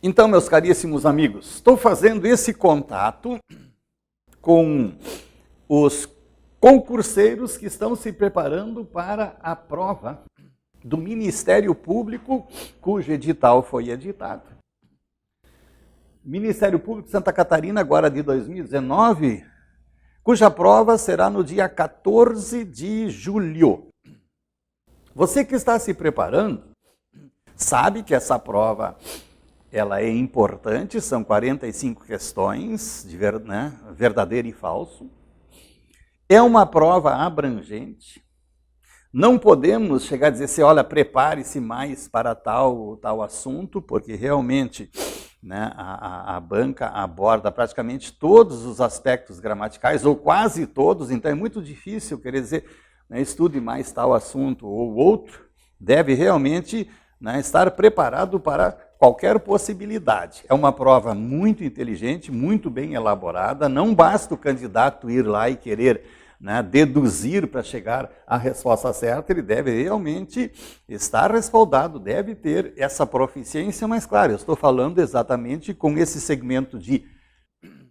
Então, meus caríssimos amigos, estou fazendo esse contato com os concurseiros que estão se preparando para a prova do Ministério Público, cujo edital foi editado. Ministério Público de Santa Catarina, agora de 2019, cuja prova será no dia 14 de julho. Você que está se preparando, sabe que essa prova ela é importante, são 45 questões, de verdadeiro e falso. É uma prova abrangente. Não podemos chegar a dizer assim, olha, prepare-se mais para tal assunto, porque realmente a banca aborda praticamente todos os aspectos gramaticais, ou quase todos, então é muito difícil querer dizer, estude mais tal assunto ou outro, deve realmente estar preparado para qualquer possibilidade. É uma prova muito inteligente, muito bem elaborada, não basta o candidato ir lá e querer deduzir para chegar à resposta certa, ele deve realmente estar respaldado, deve ter essa proficiência, mas claro, eu estou falando exatamente com esse segmento de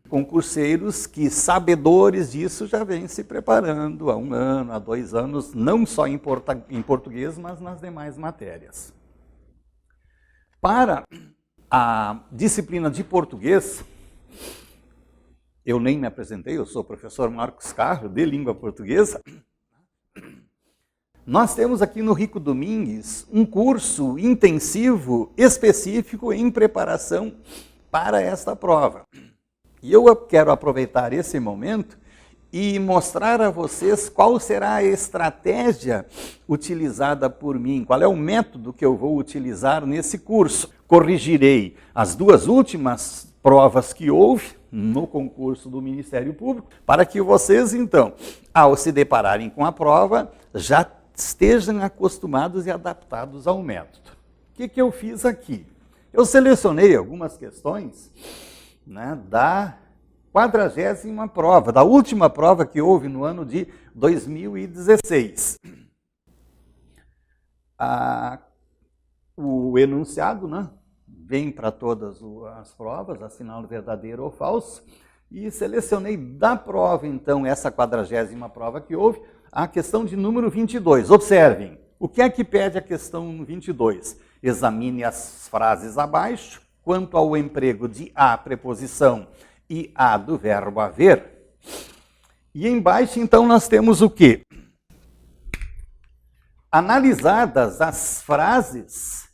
concurseiros que, sabedores disso, já vêm se preparando há 1 ano, há 2 anos, não só em português, mas nas demais matérias. Para a disciplina de português, eu nem me apresentei, eu sou o professor Marcos Carro, de língua portuguesa. Nós temos aqui no Rico Domingues um curso intensivo, específico em preparação para esta prova. E eu quero aproveitar esse momento e mostrar a vocês qual será a estratégia utilizada por mim, qual é o método que eu vou utilizar nesse curso. Corrigirei as 2 últimas provas que houve no concurso do Ministério Público, para que vocês, então, ao se depararem com a prova, já estejam acostumados e adaptados ao método. O que eu fiz aqui? Eu selecionei algumas questões da 40ª prova, da última prova que houve no ano de 2016. O enunciado, vem para todas as provas, assinalo verdadeiro ou falso, e selecionei da prova, então, essa 40ª prova que houve, a questão de número 22. Observem, o que é que pede a questão 22? Examine as frases abaixo, quanto ao emprego de a preposição e a do verbo haver. E embaixo, então, nós temos o quê? Analisadas as frases.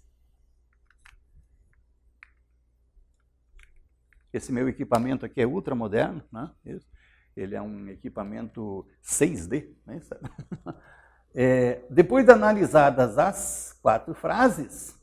Esse meu equipamento aqui é ultramoderno, ele é um equipamento 6D. Depois de analisadas as 4 frases,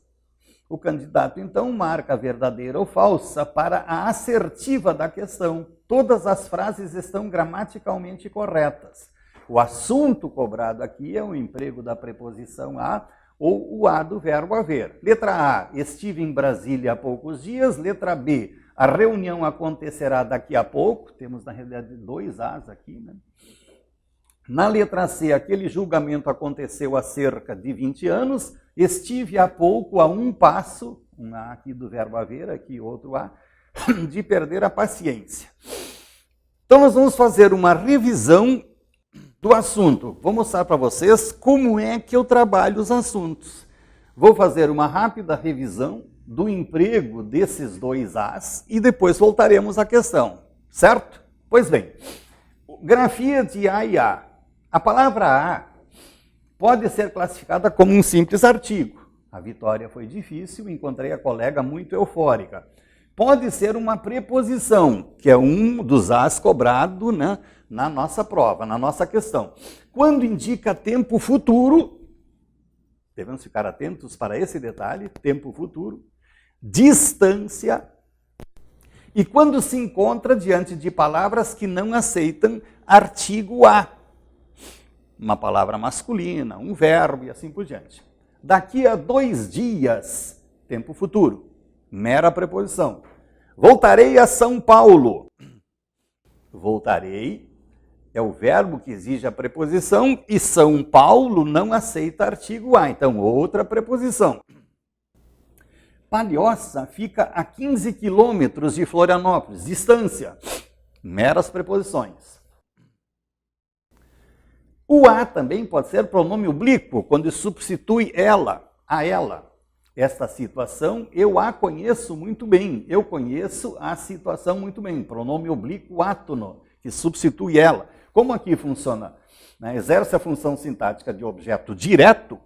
o candidato, então, marca verdadeira ou falsa para a assertiva da questão. Todas as frases estão gramaticalmente corretas. O assunto cobrado aqui é o emprego da preposição a ou o a do verbo haver. Letra A, estive em Brasília há poucos dias. Letra B, a reunião acontecerá daqui a pouco. Temos, na realidade, 2 As aqui. Na letra C, aquele julgamento aconteceu há cerca de 20 anos. Estive há pouco a um passo, um A aqui do verbo haver, aqui outro A, de perder a paciência. Então, nós vamos fazer uma revisão do assunto. Vou mostrar para vocês como é que eu trabalho os assuntos. Vou fazer uma rápida revisão do emprego desses 2 As e depois voltaremos à questão, certo? Pois bem, grafia de A e A. A palavra A pode ser classificada como um simples artigo. A vitória foi difícil, encontrei a colega muito eufórica. Pode ser uma preposição, que é um dos As cobrado na nossa prova, na nossa questão. Quando indica tempo futuro, devemos ficar atentos para esse detalhe, tempo futuro, distância, e quando se encontra diante de palavras que não aceitam artigo A, uma palavra masculina, um verbo e assim por diante. Daqui a 2 dias, tempo futuro, mera preposição. Voltarei a São Paulo. Voltarei é o verbo que exige a preposição e São Paulo não aceita artigo A, então outra preposição. Palhoça fica a 15 quilômetros de Florianópolis, distância, meras preposições. O a também pode ser pronome oblíquo, quando substitui ela, a ela. Esta situação eu a conheço muito bem, eu conheço a situação muito bem, pronome oblíquo átono, que substitui ela. Como aqui funciona? Exerce a função sintática de objeto direto,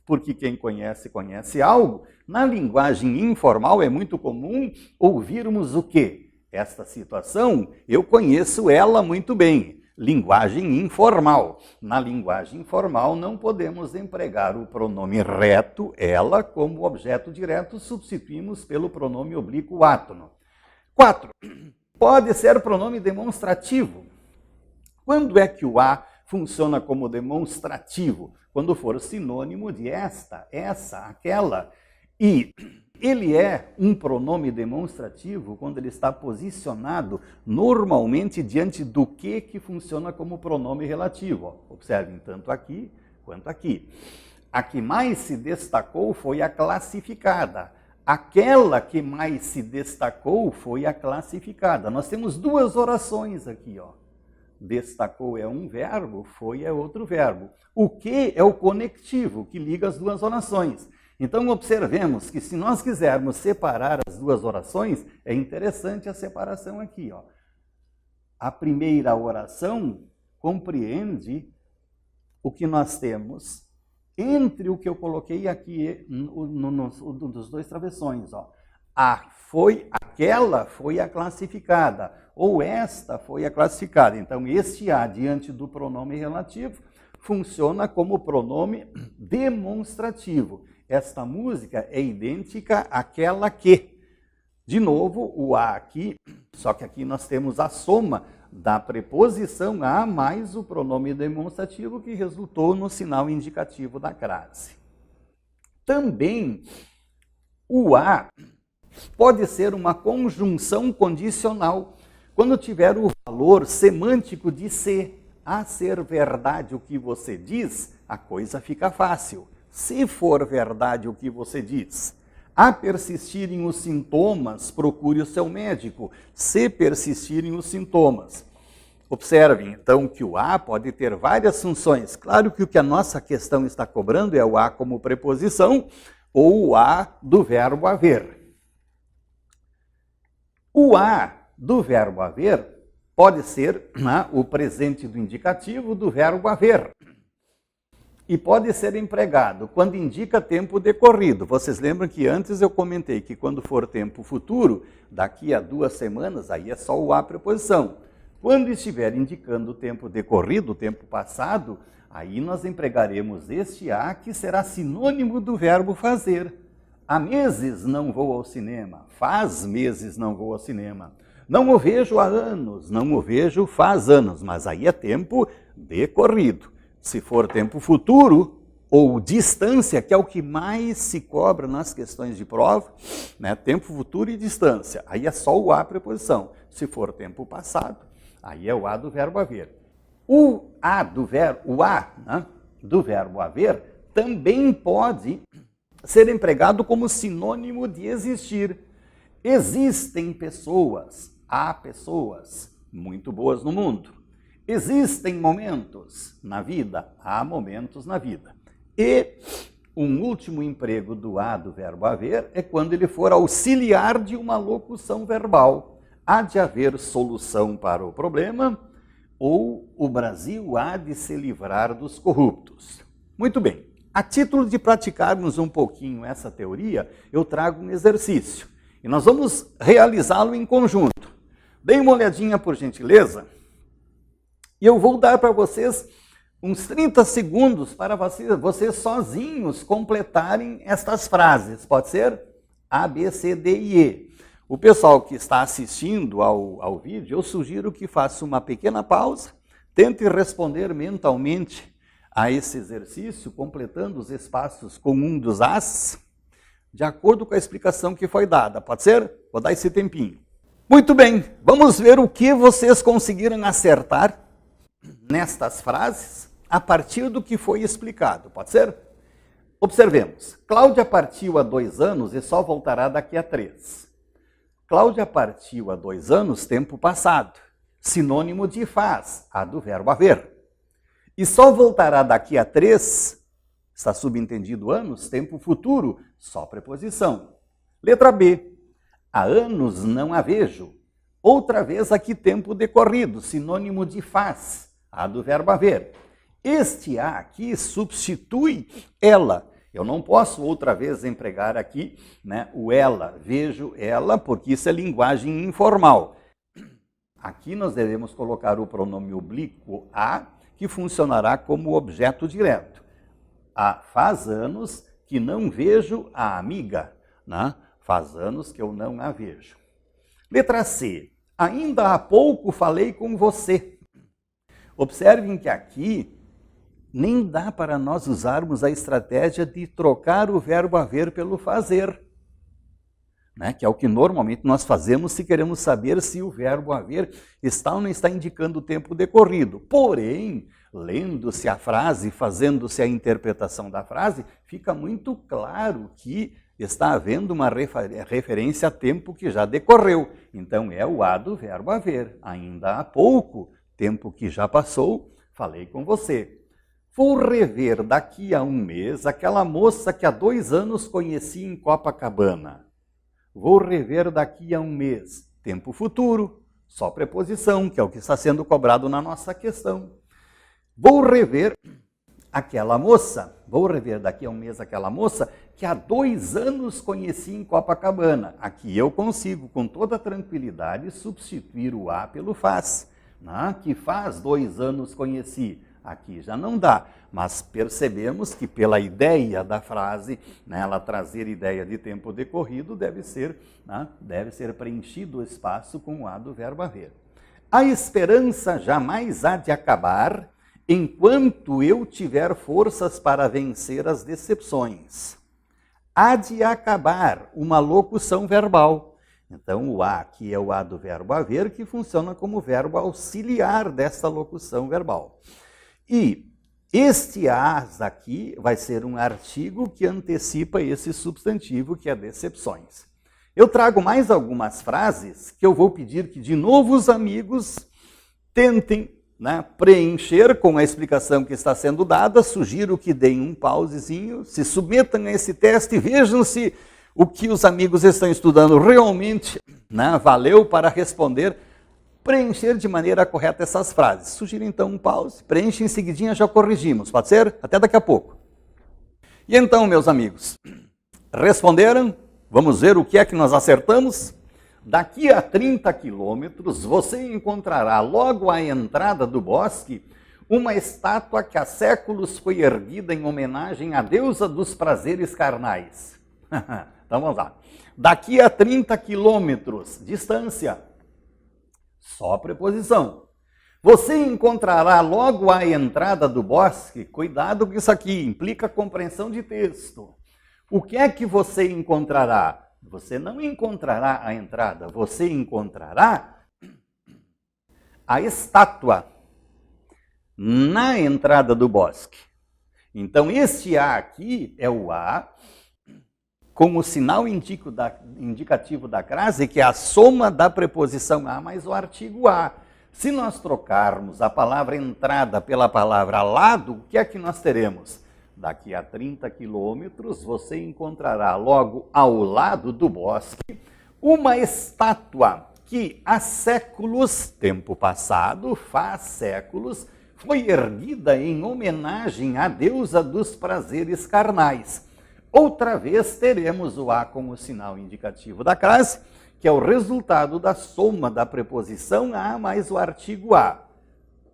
porque quem conhece, conhece algo. Na linguagem informal é muito comum ouvirmos o quê? Esta situação, eu conheço ela muito bem. Linguagem informal. Na linguagem informal não podemos empregar o pronome reto, ela, como objeto direto, substituímos pelo pronome oblíquo átono. 4. Pode ser pronome demonstrativo. Quando é que o a funciona como demonstrativo? Quando for sinônimo de esta, essa, aquela. E ele é um pronome demonstrativo quando ele está posicionado normalmente diante do que funciona como pronome relativo. Observem, tanto aqui quanto aqui. A que mais se destacou foi a classificada. Aquela que mais se destacou foi a classificada. Nós temos duas orações aqui, ó. Destacou é um verbo, foi é outro verbo. O que é o conectivo que liga as duas orações. Então, observemos que se nós quisermos separar as duas orações, é interessante a separação aqui, ó. A primeira oração compreende o que nós temos entre o que eu coloquei aqui nos dois travessões, ó. Aquela foi a classificada, ou esta foi a classificada. Então, este a diante do pronome relativo funciona como pronome demonstrativo. Esta música é idêntica àquela que. De novo, o a aqui, só que aqui nós temos a soma da preposição a mais o pronome demonstrativo que resultou no sinal indicativo da crase. Também, o a pode ser uma conjunção condicional quando tiver o valor semântico de ser. A ser verdade o que você diz, a coisa fica fácil. Se for verdade o que você diz. A persistirem os sintomas, procure o seu médico. Se persistirem os sintomas. Observem, então, que o a pode ter várias funções. Claro que o que a nossa questão está cobrando é o a como preposição ou o a do verbo haver. O a do verbo haver pode ser o presente do indicativo do verbo haver. E pode ser empregado quando indica tempo decorrido. Vocês lembram que antes eu comentei que quando for tempo futuro, daqui a 2 semanas, aí é só o a preposição. Quando estiver indicando o tempo decorrido, o tempo passado, aí nós empregaremos este a que será sinônimo do verbo fazer. Há meses não vou ao cinema, faz meses não vou ao cinema. Não o vejo há anos, não o vejo faz anos, mas aí é tempo decorrido. Se for tempo futuro ou distância, que é o que mais se cobra nas questões de prova, né? Tempo futuro e distância, aí é só o a preposição. Se for tempo passado, aí é o a do verbo haver. O a do verbo haver também pode ser empregado como sinônimo de existir. Existem pessoas, há pessoas muito boas no mundo. Existem momentos na vida, há momentos na vida. E um último emprego do a do verbo haver é quando ele for auxiliar de uma locução verbal. Há de haver solução para o problema ou o Brasil há de se livrar dos corruptos. Muito bem. A título de praticarmos um pouquinho essa teoria, eu trago um exercício. E nós vamos realizá-lo em conjunto. Deem uma olhadinha, por gentileza. E eu vou dar para vocês uns 30 segundos para vocês sozinhos completarem estas frases. Pode ser? A, B, C, D e E. O pessoal que está assistindo ao vídeo, eu sugiro que faça uma pequena pausa, tente responder mentalmente a esse exercício, completando os espaços com um dos as, de acordo com a explicação que foi dada. Pode ser? Vou dar esse tempinho. Muito bem, vamos ver o que vocês conseguiram acertar nestas frases a partir do que foi explicado. Pode ser? Observemos. Cláudia partiu há 2 anos e só voltará daqui a 3. Cláudia partiu há 2 anos, tempo passado. Sinônimo de faz, há do verbo haver. E só voltará daqui a 3, está subentendido anos, tempo futuro, só preposição. Letra B. Há anos não a vejo. Outra vez aqui tempo decorrido, sinônimo de faz, há do verbo haver. Este a aqui substitui ela. Eu não posso outra vez empregar aqui, né, o ela, vejo ela, porque isso é linguagem informal. Aqui nós devemos colocar o pronome oblíquo a, que funcionará como objeto direto. Faz anos que não vejo a amiga, né? Faz anos que eu não a vejo. Letra C. Ainda há pouco falei com você. Observem que aqui nem dá para nós usarmos a estratégia de trocar o verbo haver pelo fazer, né? Que é o que normalmente nós fazemos se queremos saber se o verbo haver está ou não está indicando o tempo decorrido. Porém, lendo-se a frase, fazendo-se a interpretação da frase, fica muito claro que está havendo uma referência a tempo que já decorreu. Então é o a do verbo haver. Ainda há pouco, tempo que já passou, falei com você. Vou rever daqui a 1 mês aquela moça que há 2 anos conheci em Copacabana. Vou rever daqui a 1 mês. Tempo futuro, só preposição, que é o que está sendo cobrado na nossa questão. Vou rever aquela moça, vou rever daqui a 1 mês aquela moça que há 2 anos conheci em Copacabana. Aqui eu consigo, com toda tranquilidade, substituir o a pelo faz. Né? Que faz 2 anos conheci. Aqui já não dá, mas percebemos que pela ideia da frase, né, ela trazer ideia de tempo decorrido, deve ser preenchido o espaço com o a do verbo haver. A esperança jamais há de acabar enquanto eu tiver forças para vencer as decepções. Há de acabar, uma locução verbal. Então, o a aqui é o a do verbo haver, que funciona como verbo auxiliar dessa locução verbal. E este as aqui vai ser um artigo que antecipa esse substantivo, que é decepções. Eu trago mais algumas frases que eu vou pedir que, de novo, os amigos tentem, né, preencher com a explicação que está sendo dada. Sugiro que deem um pausezinho, se submetam a esse teste e vejam se o que os amigos estão estudando realmente, né, valeu para responder, preencher de maneira correta essas frases. Sugiro então um pause, preenche em seguidinha, já corrigimos, pode ser? Até daqui a pouco. E então, meus amigos, responderam? Vamos ver o que é que nós acertamos? Daqui a 30 quilômetros, você encontrará logo à entrada do bosque uma estátua que há séculos foi erguida em homenagem à deusa dos prazeres carnais. Então vamos lá. Daqui a 30 quilômetros, distância. Só preposição. Você encontrará logo à entrada do bosque, cuidado com isso aqui, implica compreensão de texto. O que é que você encontrará? Você não encontrará a entrada, você encontrará a estátua na entrada do bosque. Então, este a aqui é o a com o sinal indicativo da crase, que é a soma da preposição a mais o artigo a. Se nós trocarmos a palavra entrada pela palavra lado, o que é que nós teremos? Daqui a 30 quilômetros, você encontrará logo ao lado do bosque uma estátua que há séculos, tempo passado, faz séculos, foi erguida em homenagem à deusa dos prazeres carnais. Outra vez teremos o a com o sinal indicativo da crase, que é o resultado da soma da preposição a mais o artigo a.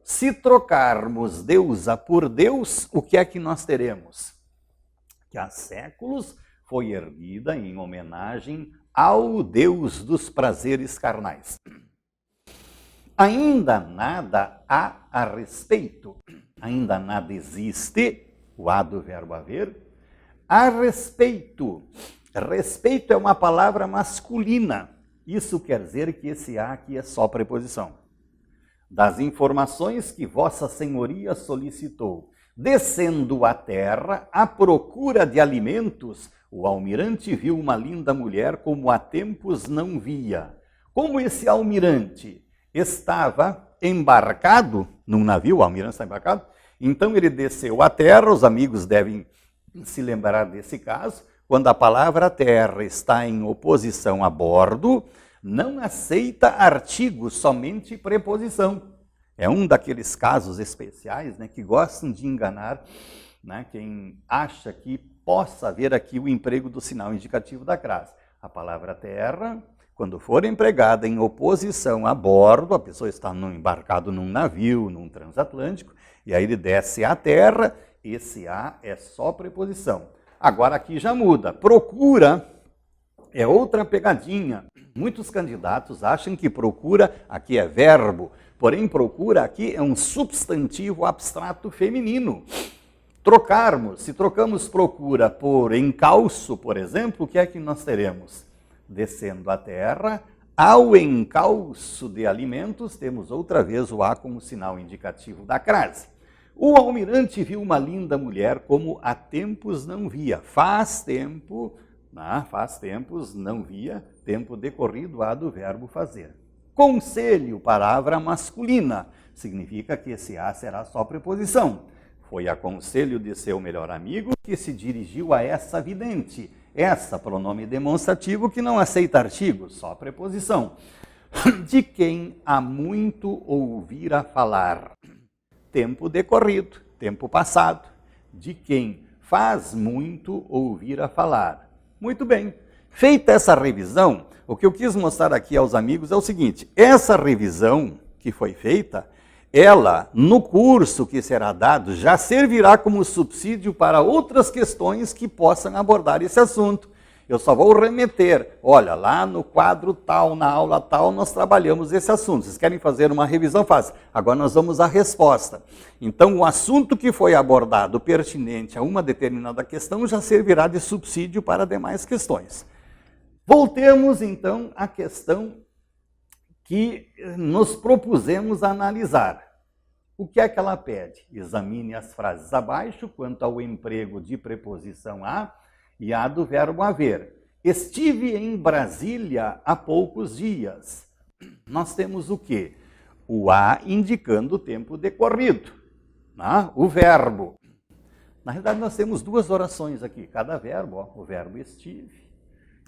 Se trocarmos deusa por Deus, o que é que nós teremos? Que há séculos foi erguida em homenagem ao Deus dos prazeres carnais. Ainda nada há a respeito, ainda nada existe, o a do verbo haver. A respeito. Respeito é uma palavra masculina. Isso quer dizer que esse a aqui é só preposição. Das informações que Vossa Senhoria solicitou. Descendo à terra, à procura de alimentos, o almirante viu uma linda mulher como há tempos não via. Como esse almirante estava embarcado num navio, o almirante está embarcado, então ele desceu à terra, os amigos devem se lembrar desse caso, quando a palavra terra está em oposição a bordo, não aceita artigo, somente preposição. É um daqueles casos especiais, né, que gostam de enganar, né, quem acha que possa haver aqui o emprego do sinal indicativo da crase. A palavra terra, quando for empregada em oposição a bordo, a pessoa está embarcado num navio, num transatlântico, e aí ele desce à terra, esse a é só preposição. Agora aqui já muda. Procura é outra pegadinha. Muitos candidatos acham que procura aqui é verbo, porém procura aqui é um substantivo abstrato feminino. Se trocamos procura por encalço, por exemplo, o que é que nós teremos? Descendo a terra, ao encalço de alimentos, temos outra vez o a como sinal indicativo da crase. O almirante viu uma linda mulher como há tempos não via. Faz tempos não via, tempo decorrido há do verbo fazer. Conselho, palavra masculina, significa que esse a será só preposição. Foi a conselho de seu melhor amigo que se dirigiu a essa vidente. Essa, pronome demonstrativo que não aceita artigo, só preposição. De quem há muito ouvira falar. Tempo decorrido, tempo passado. De quem faz muito ouvira falar. Muito bem. Feita essa revisão, o que eu quis mostrar aqui aos amigos é o seguinte: essa revisão que foi feita, ela, no curso que será dado, já servirá como subsídio para outras questões que possam abordar esse assunto. Eu só vou remeter, olha, lá no quadro tal, na aula tal, nós trabalhamos esse assunto. Vocês querem fazer uma revisão? Faz. Agora nós vamos à resposta. Então, o assunto que foi abordado pertinente a uma determinada questão já servirá de subsídio para demais questões. Voltemos, então, à questão que nos propusemos analisar. O que é que ela pede? Examine as frases abaixo quanto ao emprego de preposição a e a do verbo haver. Estive em Brasília há poucos dias. Nós temos o quê? O a indicando o tempo decorrido, né? O verbo. Na realidade, nós temos duas orações aqui. Cada verbo, o verbo estive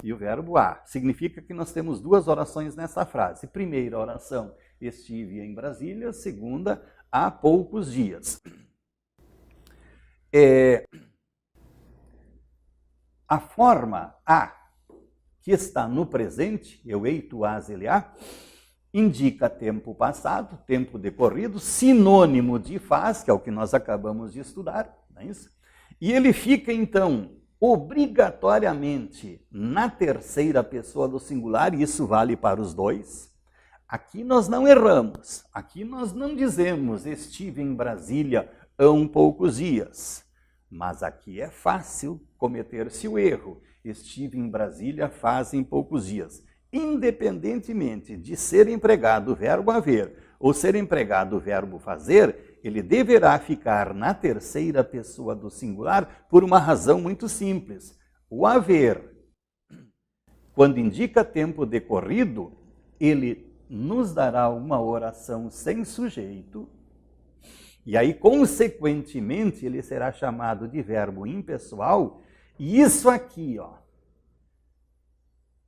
e o verbo a. Significa que nós temos duas orações nessa frase. Primeira oração, estive em Brasília. Segunda, há poucos dias. A forma a, que está no presente, eu ei, tu, as, ele, a, indica tempo passado, tempo decorrido, sinônimo de faz, que é o que nós acabamos de estudar, não é isso? E ele fica, então, obrigatoriamente na terceira pessoa do singular, e isso vale para os dois. Aqui nós não erramos, aqui nós não dizemos estive em Brasília há poucos dias, mas aqui é fácil cometer-se o erro. Estive em Brasília fazem poucos dias. Independentemente de ser empregado o verbo haver ou ser empregado o verbo fazer, ele deverá ficar na terceira pessoa do singular por uma razão muito simples. O haver, quando indica tempo decorrido, ele nos dará uma oração sem sujeito, e aí, consequentemente, ele será chamado de verbo impessoal, e isso aqui, ó,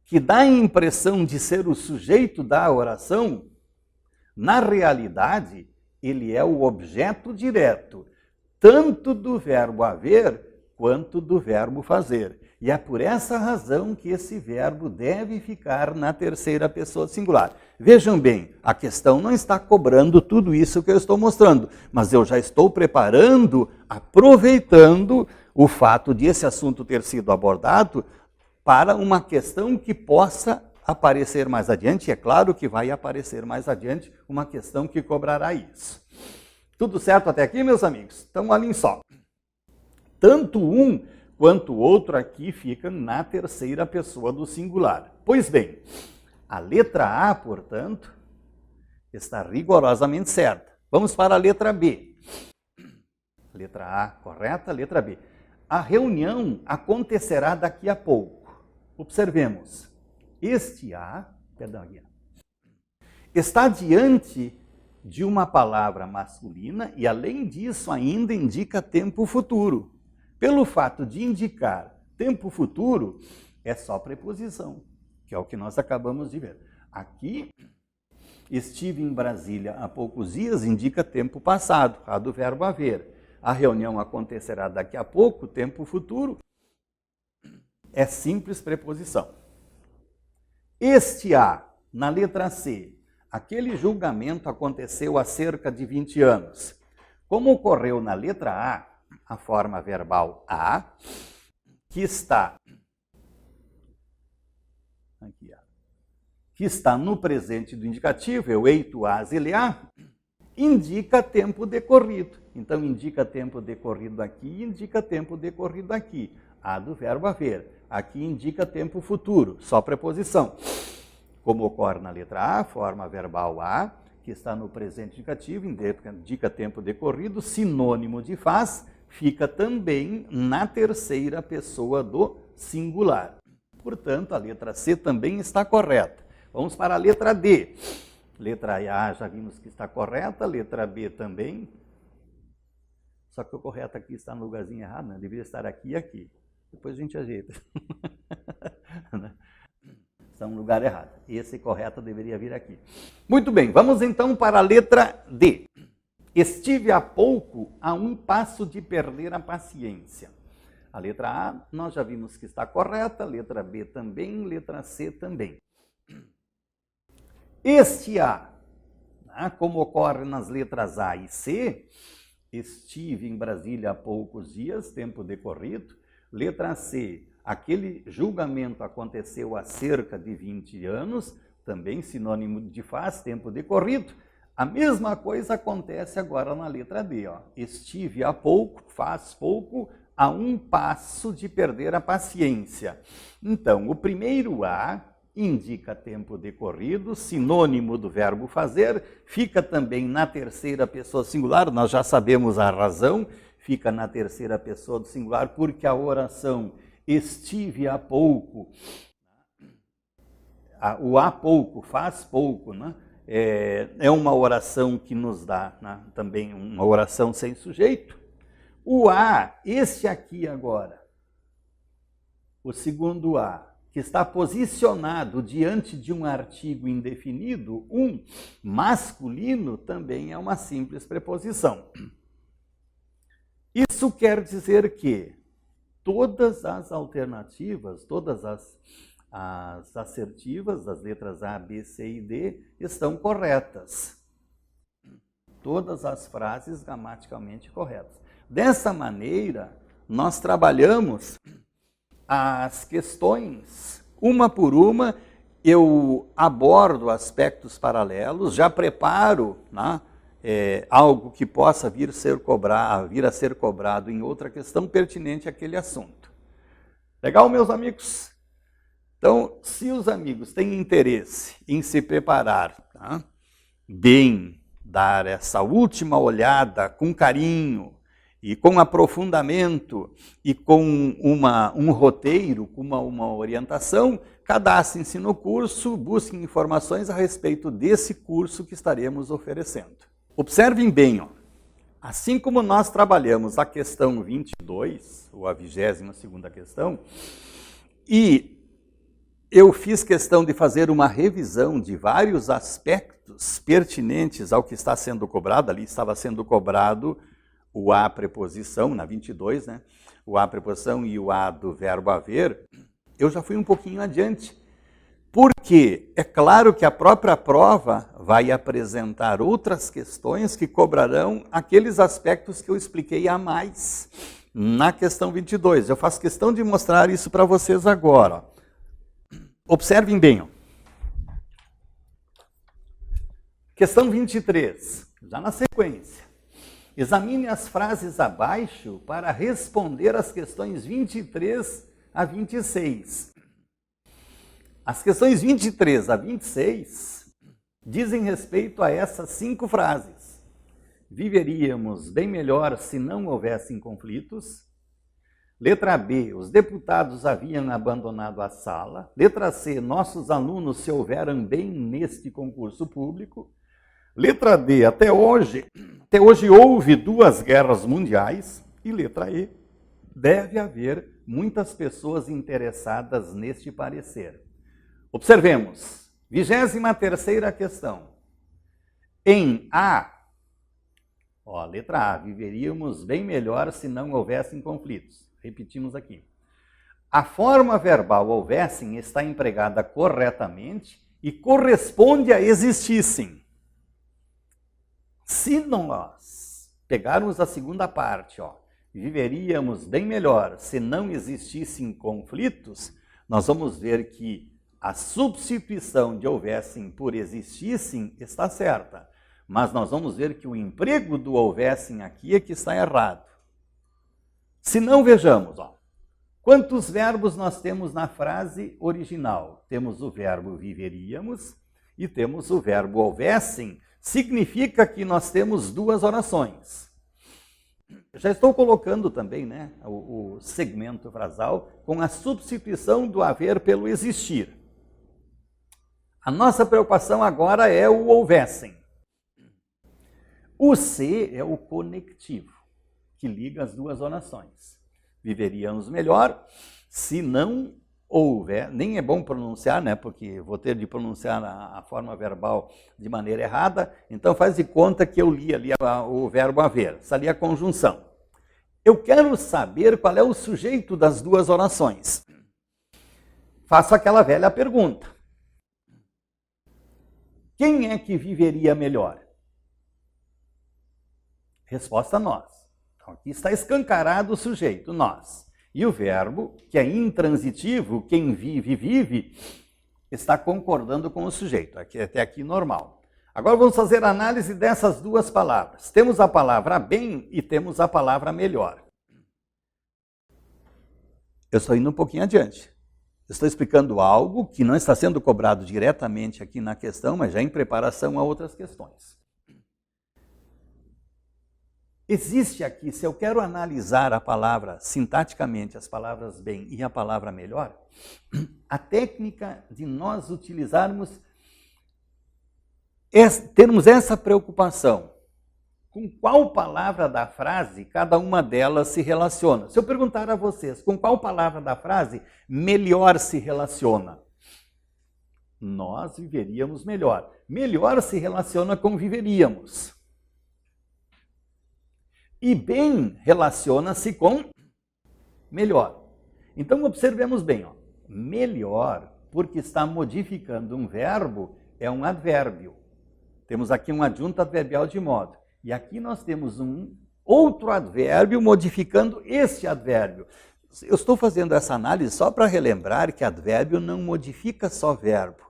que dá a impressão de ser o sujeito da oração, na realidade, ele é o objeto direto, tanto do verbo haver quanto do verbo fazer. E é por essa razão que esse verbo deve ficar na terceira pessoa singular. Vejam bem, a questão não está cobrando tudo isso que eu estou mostrando, mas eu já estou preparando, aproveitando o fato de esse assunto ter sido abordado para uma questão que possa aparecer mais adiante. É claro que vai aparecer mais adiante uma questão que cobrará isso. Tudo certo até aqui, meus amigos? Então, olhem só. Tanto um quanto o outro aqui ficam na terceira pessoa do singular. Pois bem, a letra A, portanto, está rigorosamente certa. Vamos para a letra B. Letra A, correta. Letra B. A reunião acontecerá daqui a pouco. Observemos. Este A, perdão, aqui, está diante de uma palavra masculina e, além disso, ainda indica tempo futuro. Pelo fato de indicar tempo futuro, é só preposição, que é o que nós acabamos de ver. Aqui, estive em Brasília há poucos dias, indica tempo passado, a do verbo haver. A reunião acontecerá daqui a pouco, tempo futuro, é simples preposição. Este A, na letra C, aquele julgamento aconteceu há cerca de 20 anos. Como ocorreu na letra a forma verbal a, que está aqui, que está no presente do indicativo, eu eito as, ele a, indica tempo decorrido. Então, indica tempo decorrido aqui, indica tempo decorrido aqui. A do verbo haver. Aqui indica tempo futuro, só preposição. Como ocorre na letra A, forma verbal a, que está no presente indicativo, indica tempo decorrido, sinônimo de faz, fica também na terceira pessoa do singular. Portanto, a letra C também está correta. Vamos para a letra D. Letra A já vimos que está correta, letra B também. Só que o correto aqui está no lugarzinho errado, né? Deveria estar aqui e aqui. Depois a gente ajeita. Está no lugar errado. Esse correto deveria vir aqui. Muito bem, vamos então para a letra D. Estive há pouco a um passo de perder a paciência. A letra A nós já vimos que está correta, letra B também, letra C também. Este A, como ocorre nas letras A e C, estive em Brasília há poucos dias, tempo decorrido. Letra C, aquele julgamento aconteceu há cerca de 20 anos, também sinônimo de faz, tempo decorrido. A mesma coisa acontece agora na letra D. Ó. Estive há pouco, faz pouco, a um passo de perder a paciência. Então, o primeiro A indica tempo decorrido, sinônimo do verbo fazer, fica também na terceira pessoa singular, nós já sabemos a razão, fica na terceira pessoa do singular, porque a oração estive há pouco, o há pouco, faz pouco, né? É uma oração que nos dá, né, também uma oração sem sujeito. O A, esse aqui agora, o segundo A, que está posicionado diante de um artigo indefinido, um masculino, também é uma simples preposição. Isso quer dizer que todas as alternativas, todas as assertivas das letras A, B, C e D estão corretas. Todas as frases gramaticalmente corretas. Dessa maneira, nós trabalhamos as questões, uma por uma, eu abordo aspectos paralelos, já preparo, né, algo que possa vir a ser cobrado em outra questão pertinente àquele assunto. Legal, meus amigos? Então, se os amigos têm interesse em se preparar, tá, bem, dar essa última olhada com carinho, e com aprofundamento e com um roteiro, com uma orientação, cadastrem-se no curso, busquem informações a respeito desse curso que estaremos oferecendo. Observem bem, ó, assim como nós trabalhamos a questão 22, ou a 22ª questão, e eu fiz questão de fazer uma revisão de vários aspectos pertinentes ao que está sendo cobrado, ali estava sendo cobrado o A preposição, na 22, né? O A preposição e o A do verbo haver, eu já fui um pouquinho adiante. Porque é claro que a própria prova vai apresentar outras questões que cobrarão aqueles aspectos que eu expliquei a mais na questão 22. Eu faço questão de mostrar isso para vocês agora. Observem bem. Ó. Questão 23, já na sequência. Examine as frases abaixo para responder as questões 23 a 26. As questões 23 a 26 dizem respeito a essas 5 frases. viveríamos bem melhor se não houvessem conflitos. Letra B, os deputados haviam abandonado a sala. Letra C, nossos alunos se houveram bem neste concurso público. Letra D, até hoje houve 2 guerras mundiais. E letra E, deve haver muitas pessoas interessadas neste parecer. Observemos, 23ª questão. Em A, letra A, viveríamos bem melhor se não houvessem conflitos. Repetimos aqui. A forma verbal houvessem está empregada corretamente e corresponde a existissem. Se nós pegarmos a segunda parte, viveríamos bem melhor se não existissem conflitos, nós vamos ver que a substituição de houvessem por existissem está certa. Mas nós vamos ver que o emprego do houvessem aqui é que está errado. Se não, vejamos, quantos verbos nós temos na frase original? Temos o verbo viveríamos e temos o verbo houvessem. Significa que nós temos 2 orações. Já estou colocando também, o segmento frasal com a substituição do haver pelo existir. A nossa preocupação agora é o houvessem. O C é o conectivo, que liga as 2 orações. Viveríamos melhor se não houver, nem é bom pronunciar, porque vou ter de pronunciar a forma verbal de maneira errada, então faz de conta que eu li ali o verbo haver, está ali a conjunção. Eu quero saber qual é o sujeito das 2 orações. Faço aquela velha pergunta. Quem é que viveria melhor? Resposta nós. Então, aqui está escancarado o sujeito, nós. E o verbo, que é intransitivo, quem vive, vive, está concordando com o sujeito. Até aqui normal. Agora vamos fazer a análise dessas 2 palavras. Temos a palavra bem e temos a palavra melhor. Eu estou indo um pouquinho adiante. Estou explicando algo que não está sendo cobrado diretamente aqui na questão, mas já em preparação a outras questões. Existe aqui, se eu quero analisar a palavra sintaticamente, as palavras bem e a palavra melhor, a técnica de nós utilizarmos, termos essa preocupação. Com qual palavra da frase cada uma delas se relaciona? Se eu perguntar a vocês, com qual palavra da frase melhor se relaciona? Nós viveríamos melhor. Melhor se relaciona com viveríamos. E bem relaciona-se com melhor. Então observemos bem, melhor, porque está modificando um verbo, é um advérbio. Temos aqui um adjunto adverbial de modo. E aqui nós temos um outro advérbio modificando este advérbio. Eu estou fazendo essa análise só para relembrar que advérbio não modifica só verbo.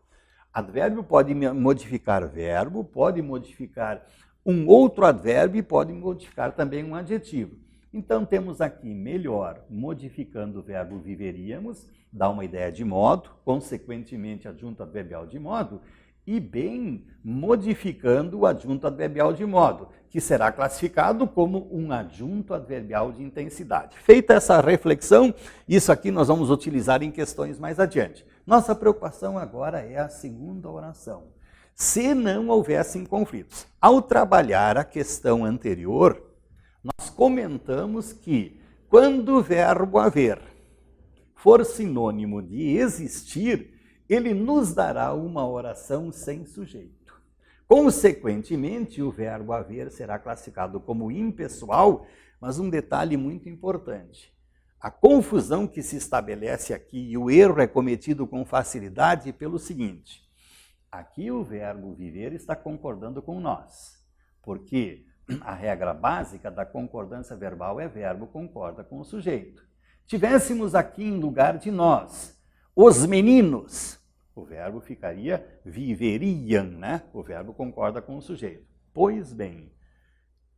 Advérbio pode modificar verbo, pode modificar um outro advérbio e pode modificar também um adjetivo. Então temos aqui melhor, modificando o verbo viveríamos, dá uma ideia de modo, consequentemente adjunto adverbial de modo, e bem, modificando o adjunto adverbial de modo, que será classificado como um adjunto adverbial de intensidade. Feita essa reflexão, isso aqui nós vamos utilizar em questões mais adiante. Nossa preocupação agora é a segunda oração. Se não houvessem conflitos. Ao trabalhar a questão anterior, nós comentamos que quando o verbo haver for sinônimo de existir, ele nos dará uma oração sem sujeito. Consequentemente, o verbo haver será classificado como impessoal, mas um detalhe muito importante. A confusão que se estabelece aqui e o erro é cometido com facilidade pelo seguinte. Aqui o verbo viver está concordando com nós, porque a regra básica da concordância verbal é verbo concorda com o sujeito. Tivéssemos aqui em lugar de nós, os meninos, o verbo ficaria viveriam, O verbo concorda com o sujeito. Pois bem,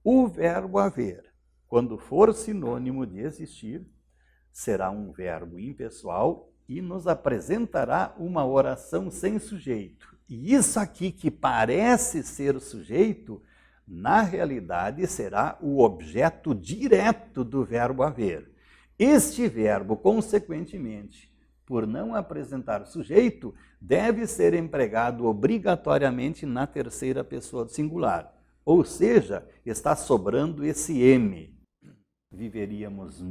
o verbo haver, quando for sinônimo de existir, será um verbo impessoal e nos apresentará uma oração sem sujeito. E isso aqui que parece ser o sujeito, na realidade será o objeto direto do verbo haver. Este verbo, consequentemente, por não apresentar sujeito, deve ser empregado obrigatoriamente na terceira pessoa do singular. Ou seja, está sobrando esse M. Viveríamos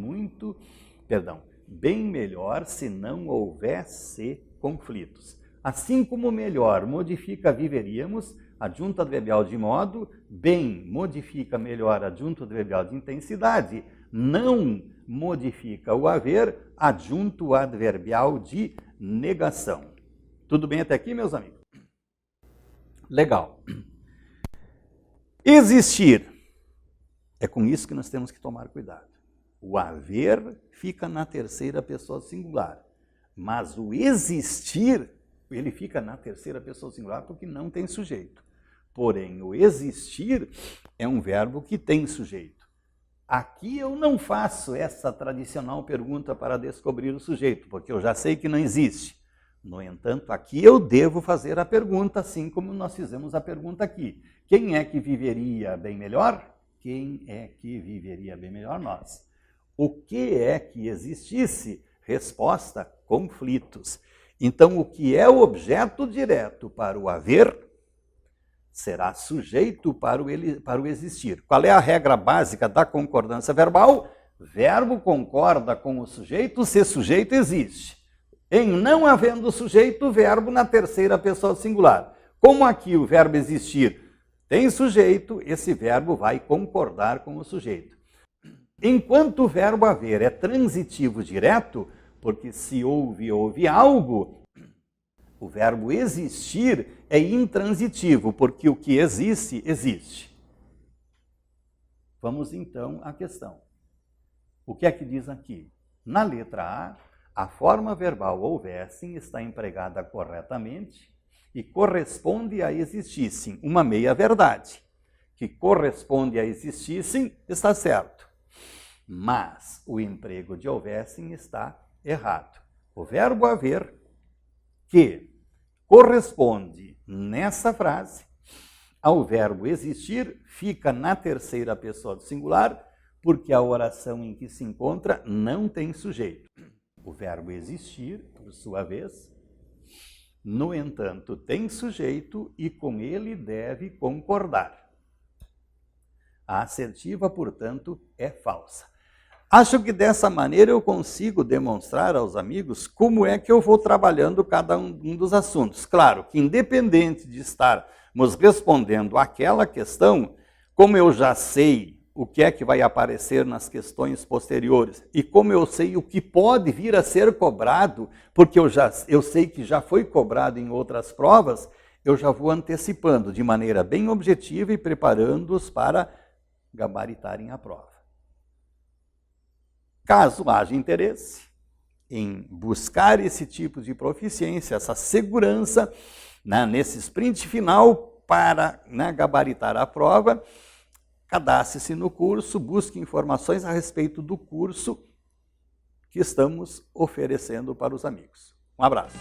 bem melhor se não houvesse conflitos. Assim como melhor modifica viveríamos, adjunto adverbial de modo, bem modifica melhor adjunto adverbial de intensidade, não modifica o haver, adjunto adverbial de negação. Tudo bem até aqui, meus amigos? Legal. Existir. É com isso que nós temos que tomar cuidado. O haver fica na terceira pessoa singular, mas o existir, ele fica na terceira pessoa singular porque não tem sujeito. Porém, o existir é um verbo que tem sujeito. Aqui eu não faço essa tradicional pergunta para descobrir o sujeito, porque eu já sei que não existe. No entanto, aqui eu devo fazer a pergunta, assim como nós fizemos a pergunta aqui. Quem é que viveria bem melhor? Quem é que viveria bem melhor? Nós. O que é que existisse? Resposta: conflitos. Então, o que é o objeto direto para o haver será sujeito para o existir. Qual é a regra básica da concordância verbal? Verbo concorda com o sujeito se sujeito existe. Em não havendo sujeito, verbo na terceira pessoa singular. Como aqui o verbo existir tem sujeito, esse verbo vai concordar com o sujeito. Enquanto o verbo haver é transitivo direto, porque se houve algo, o verbo existir é intransitivo, porque o que existe, existe. Vamos então à questão. O que é que diz aqui? Na letra a forma verbal houvessem está empregada corretamente e corresponde a existissem, uma meia-verdade. Que corresponde a existissem está certo, mas o emprego de houvessem está errado. O verbo haver, que corresponde nessa frase ao verbo existir, fica na terceira pessoa do singular, porque a oração em que se encontra não tem sujeito. O verbo existir, por sua vez, no entanto, tem sujeito e com ele deve concordar. A assertiva, portanto, é falsa. Acho que dessa maneira eu consigo demonstrar aos amigos como é que eu vou trabalhando cada um dos assuntos. Claro que independente de estarmos respondendo àquela questão, como eu já sei o que é que vai aparecer nas questões posteriores e como eu sei o que pode vir a ser cobrado, porque eu sei que já foi cobrado em outras provas, eu já vou antecipando de maneira bem objetiva e preparando-os para gabaritarem a prova. Caso haja interesse em buscar esse tipo de proficiência, essa segurança, nesse sprint final para gabaritar a prova, cadastre-se no curso, busque informações a respeito do curso que estamos oferecendo para os amigos. Um abraço.